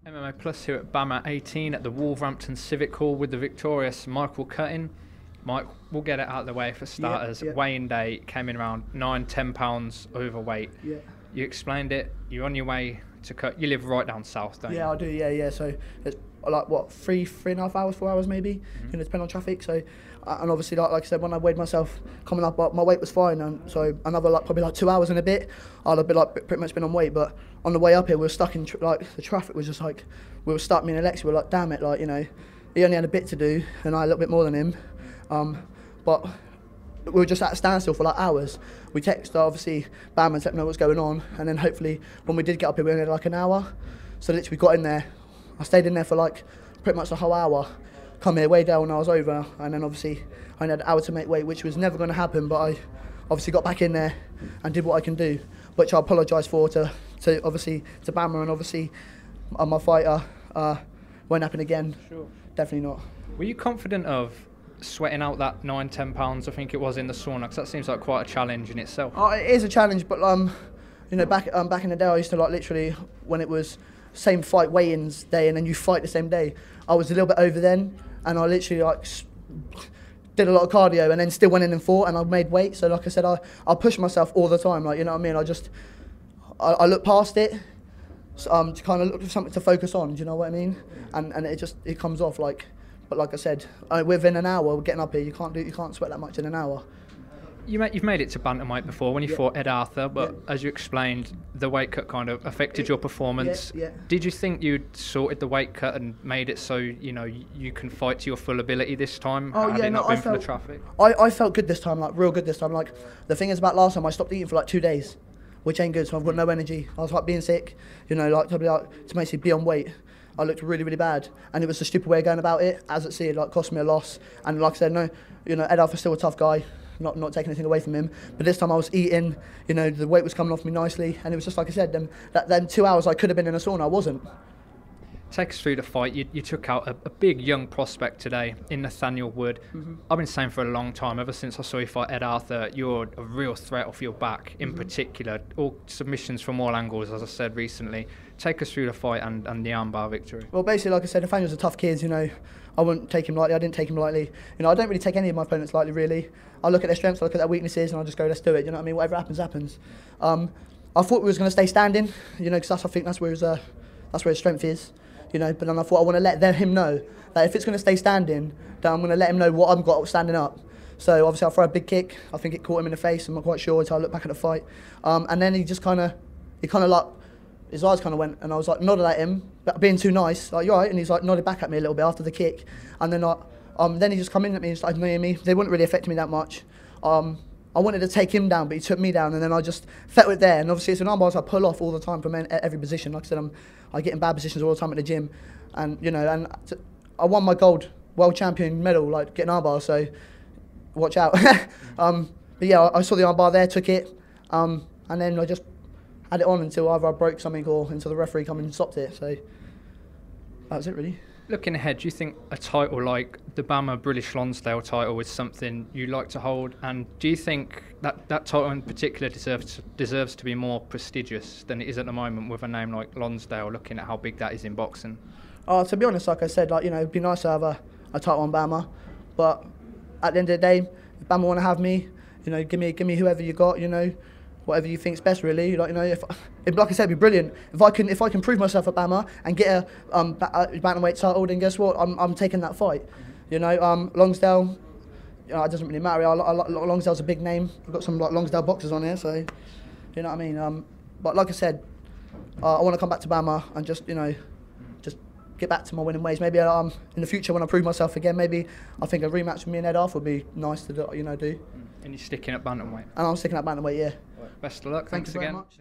MMA Plus here at BAMMA 18 at the Wolverhampton Civic Hall with the victorious Michael Cutting. Mike, we'll get it out of the way for starters. Yeah. Weighing day came in around 9–10 pounds overweight. Yeah. You explained it. You're on your way to cut. You live right down south, don't you? Yeah, I do. Yeah. So it's like what, 3.5 hours, 4 hours maybe. You know, depending on traffic. So, and obviously, like I said, when I weighed myself coming up, my weight was fine, and so another probably 2 hours and a bit, I'd have been pretty much been on weight. But on the way up here, we were stuck in the traffic was just like we were stuck. Me and Alex, we were like, damn it, he only had a bit to do, and I a little bit more than him. But we were just at a standstill for hours. We texted obviously BAMMA and let them know what's going on, and then hopefully when we did get up here, we only had an hour. So literally we got in there. I stayed in there for pretty much the whole hour. Come here, weighed down when I was over, and then obviously I only had an hour to make weight, which was never going to happen. But I obviously got back in there and did what I can do, which I apologise for to BAMMA, and obviously my fighter. Won't happen again. Sure. Definitely not. Were you confident of sweating out that 9–10 pounds, I think it was, in the sauna? Because that seems like quite a challenge in itself. It is a challenge, but back in the day, I used to literally, when it was same fight weigh-ins day and then you fight the same day, I was a little bit over then, and I literally did a lot of cardio and then still went in and fought, and I made weight. So like I said, I push myself all the time, you know what I mean? I look past it, to kind of look for something to focus on, do you know what I mean? And it comes off but like I said, within an hour we're getting up here. You can't sweat that much in an hour. You've made it to bantamweight before when you fought Ed Arthur, but as you explained, the weight cut kind of affected your performance. Did you think you'd sorted the weight cut and made it so you can fight to your full ability this time? Had it not been for the traffic? I felt good this time, real good this time. The thing is about last time, I stopped eating for 2 days, which ain't good. So I've got no energy. I was being sick, to basically be on weight. I looked really, really bad, and it was a stupid way of going about it. As it cost me a loss, and like I said, no, Ed Arthur's still a tough guy, not taking anything away from him. But this time I was eating, the weight was coming off me nicely, and it was just like I said, them 2 hours I could have been in a sauna, I wasn't. Take us through the fight. You took out a big young prospect today in Nathaniel Wood. I've been saying for a long time, ever since I saw you fight Ed Arthur, you're a real threat off your back in particular. All submissions from all angles, as I said recently. Take us through the fight and the armbar victory. Well, basically, like I said, Nathaniel's a tough kid, I wouldn't take him lightly, I didn't take him lightly. I don't really take any of my opponents lightly, really. I look at their strengths, I look at their weaknesses, and I just go, let's do it, you know what I mean? Whatever happens, happens. I thought we was going to stay standing, because I think that's where his strength is. But then I thought I want to let him know that if it's going to stay standing, then I'm going to let him know what I've got standing up. So obviously I throw a big kick. I think it caught him in the face. I'm not quite sure until I look back at the fight. And then he his eyes kind of went, and I was nodded at him, but being too nice, you all right? And he's nodded back at me a little bit after the kick. And then he just come in at me and started annoying me. They wouldn't really affect me that much. I wanted to take him down, but he took me down, and then I just felt it there. And obviously it's an armbar I pull off all the time from every position. Like I said, I get in bad positions all the time at the gym, and I won my gold world champion medal getting armbar, so watch out. But yeah, I saw the armbar there, took it, and then I just had it on until either I broke something or until the referee come and stopped it. So that was it, really. Looking ahead, do you think a title like the BAMMA British Lonsdale title is something you like to hold? And do you think that title in particular deserves to be more prestigious than it is at the moment with a name like Lonsdale, looking at how big that is in boxing? To be honest, like I said, it'd be nice to have a title on BAMMA, but at the end of the day, if BAMMA want to have me, give me whoever you got, whatever you think's best, really. Like I said, it'd be brilliant if I can prove myself at BAMMA and get a bantamweight title. Then guess what? I'm taking that fight. Lonsdale, it doesn't really matter. Lonsdale's a big name. We've got some Lonsdale boxers on here, so you know what I mean. But like I said, I want to come back to BAMMA and just get back to my winning ways. Maybe in the future when I prove myself again, maybe I think a rematch with me and Ed Arthur would be nice to do. And you're sticking at bantamweight. And I'm sticking at bantamweight, yeah. Best of luck. Thanks again. Very much.